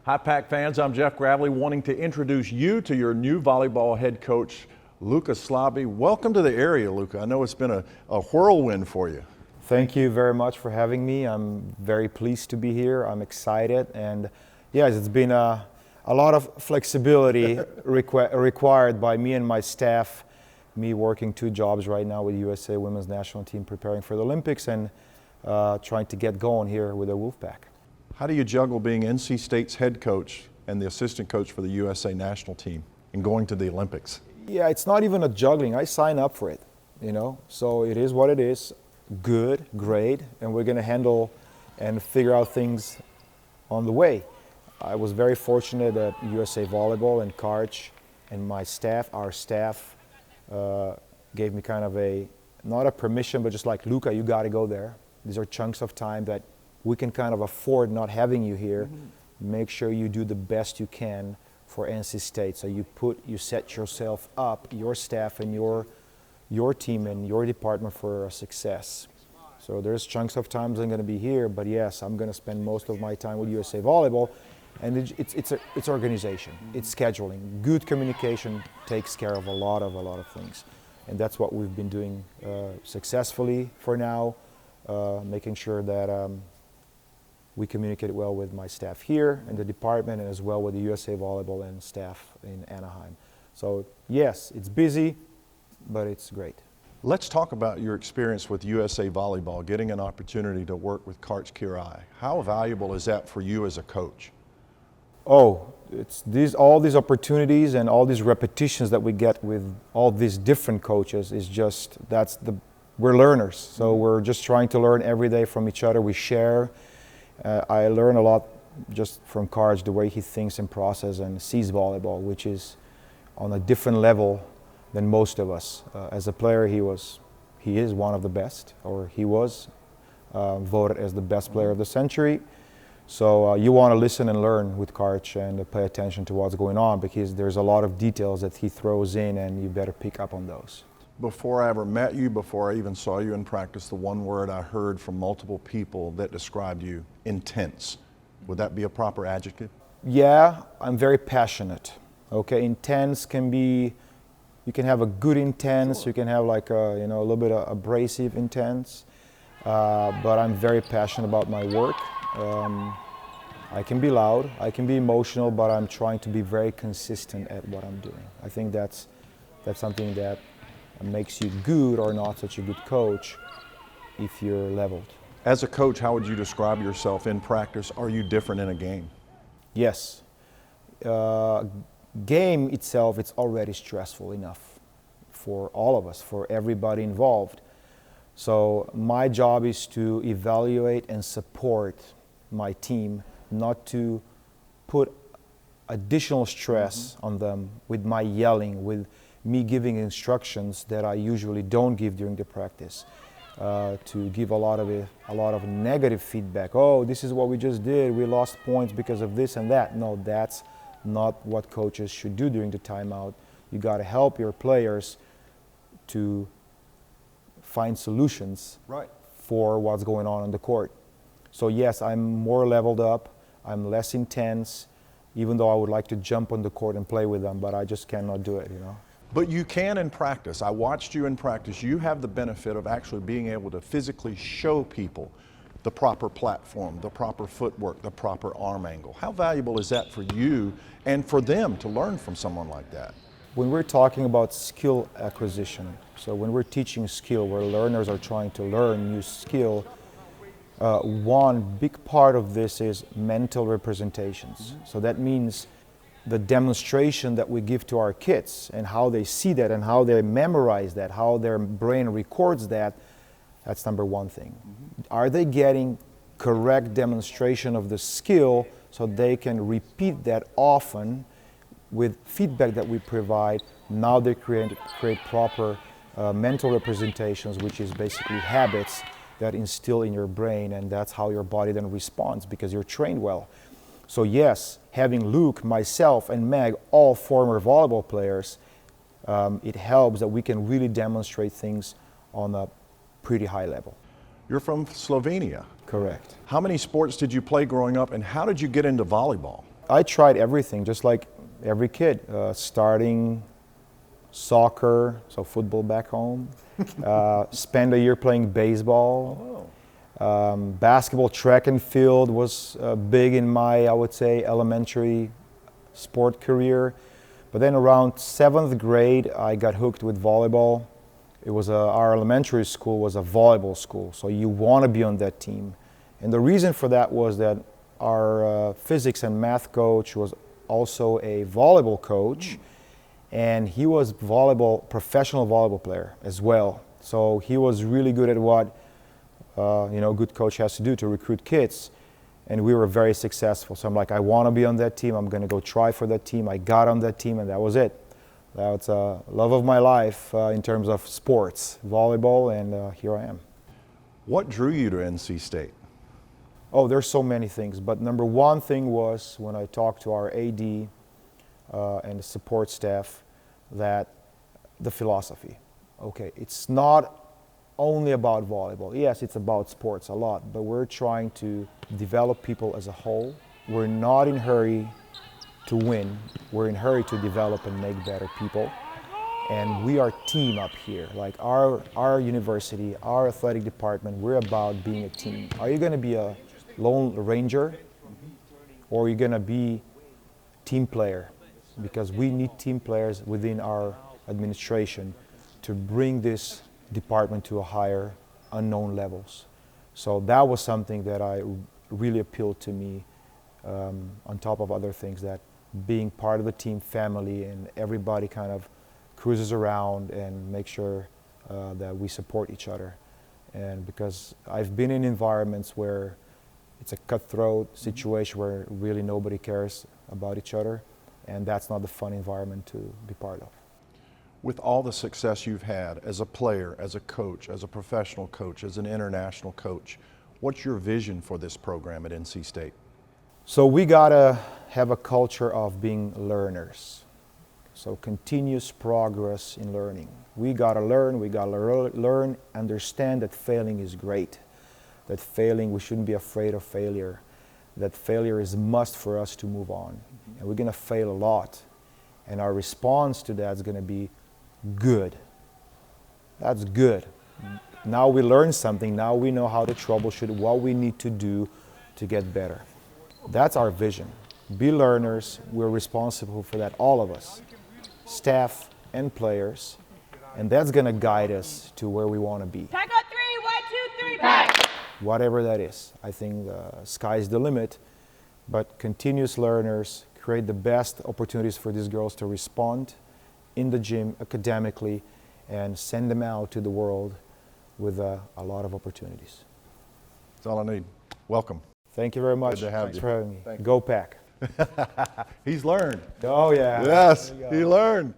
Hi, Pack fans. I'm Jeff Gravley, wanting to introduce you to your new volleyball head coach, Luka Slabe. Welcome to the area, Luka. I know it's been a whirlwind for you. Thank you very much for having me. I'm very pleased to be here. I'm excited, and yes, it's been a lot of flexibility required by me and my staff. Me working 2 jobs right now with USA Women's National Team, preparing for the Olympics, and trying to get going here with the Wolfpack. How do you juggle being NC State's head coach and the assistant coach for the USA National Team and going to the Olympics? Yeah, it's not even a juggling. I sign up for it, so it is what it is. Good, great, and we're going to handle and figure out things on the way. I was very fortunate that USA Volleyball and Karch and my staff, our staff, gave me kind of not a permission, but just like, Luka, you got to go there. These are chunks of time that we can kind of afford not having you here. Mm-hmm. Make sure you do the best you can for NC State. So you set yourself up, your staff and your team and your department for a success. So there's chunks of times I'm going to be here, but yes, I'm going to spend most of my time with USA Volleyball, and it's organization, it's scheduling. Good communication takes care of a lot of things, and that's what we've been doing successfully for now, making sure that we communicate well with my staff here in the department, and as well with the USA Volleyball and staff in Anaheim. So yes, it's busy, but it's great. Let's talk about your experience with USA Volleyball, getting an opportunity to work with Karch Kirai. How valuable is that for you as a coach? Oh, it's all these opportunities and all these repetitions that we get with all these different coaches is just, we're learners. So we're just trying to learn every day from each other. We share. I learn a lot just from Karch, the way he thinks and processes and sees volleyball, which is on a different level than most of us. As a player, he is one of the best, or he was voted as the best player of the century. So you want to listen and learn with Karch and pay attention to what's going on, because there's a lot of details that he throws in, and you better pick up on those. Before I ever met you, before I even saw you in practice, the one word I heard from multiple people that described you, intense. Would that be a proper adjective? Yeah, I'm very passionate. Okay, intense can be, you can have a good intense, sure. You can have like a little bit of abrasive intense, but I'm very passionate about my work. I can be loud, I can be emotional, but I'm trying to be very consistent at what I'm doing. I think that's something that makes you good or not such a good coach if you're leveled. As a coach, how would you describe yourself in practice? Are you different in a game? Yes. Game itself, it's already stressful enough for all of us, for everybody involved. So my job is to evaluate and support my team, not to put additional stress on them with my yelling, with me giving instructions that I usually don't give during the practice, to give a lot of negative feedback. Oh, this is what we just did. We lost points because of this and that. No, that's not what coaches should do during the timeout. You got to help your players to find solutions for what's going on the court. So yes, I'm more leveled up. I'm less intense, even though I would like to jump on the court and play with them, but I just cannot do it, But you can in practice. I watched you in practice. You have the benefit of actually being able to physically show people the proper platform, the proper footwork, the proper arm angle. How valuable is that for you and for them to learn from someone like that? When we're talking about skill acquisition, so when we're teaching skill, where learners are trying to learn new skill, one big part of this is mental representations. Mm-hmm. So that means the demonstration that we give to our kids and how they see that and how they memorize that, how their brain records that, that's number one thing. Mm-hmm. Are they getting correct demonstration of the skill so they can repeat that often with feedback that we provide? Now they create proper mental representations, which is basically habits that instill in your brain, and that's how your body then responds because you're trained well. So yes, having Luke, myself, and Meg, all former volleyball players, it helps that we can really demonstrate things on a pretty high level. You're from Slovenia. Correct. How many sports did you play growing up, and how did you get into volleyball? I tried everything, just like every kid, starting soccer, so football back home, spent a year playing baseball. Basketball, track and field was big in my, I would say, elementary sport career. But then around 7th grade, I got hooked with volleyball. It was our elementary school was a volleyball school, so you want to be on that team. And the reason for that was that our physics and math coach was also a volleyball coach, and he was professional volleyball player as well. So he was really good at what good coach has to do to recruit kids, and we were very successful. So I'm like, I want to be on that team. I'm going to go try for that team. I got on that team, and that was it. That's a love of my life in terms of sports, volleyball, and here I am. What drew you to NC State? Oh, there's so many things, but number one thing was when I talked to our AD and the support staff, that the philosophy. Okay, it's not only about volleyball. Yes, it's about sports a lot, but we're trying to develop people as a whole. We're not in a hurry to win. We're in a hurry to develop and make better people. And we are team up here. Like our university, our athletic department, we're about being a team. Are you going to be a lone ranger, or are you going to be team player? Because we need team players within our administration to bring this department to a higher unknown levels. So that was something that really appealed to me, on top of other things, that being part of the team family and everybody kind of cruises around and make sure that we support each other. And because I've been in environments where it's a cutthroat situation where really nobody cares about each other, and that's not the fun environment to be part of. With all the success you've had as a player, as a coach, as a professional coach, as an international coach, what's your vision for this program at NC State? So we gotta have a culture of being learners. So continuous progress in learning. We gotta learn, understand that failing is great. That failing, we shouldn't be afraid of failure. That failure is a must for us to move on. And we're gonna fail a lot. And our response to that is gonna be good. That's good. Now we learn something, now we know how to troubleshoot, what we need to do to get better. That's our vision. Be learners, we're responsible for that, all of us, staff and players, and that's gonna guide us to where we wanna be. Tackle 3, 1, 2, 3, back! Whatever that is. I think the sky's the limit, but continuous learners create the best opportunities for these girls to respond in the gym, academically, and send them out to the world with a lot of opportunities. That's all I need. Welcome. Thank you very much. Good to have Thanks you. for having me. Thank you. Go Pack. He's learned. Oh yeah. Yes, he learned.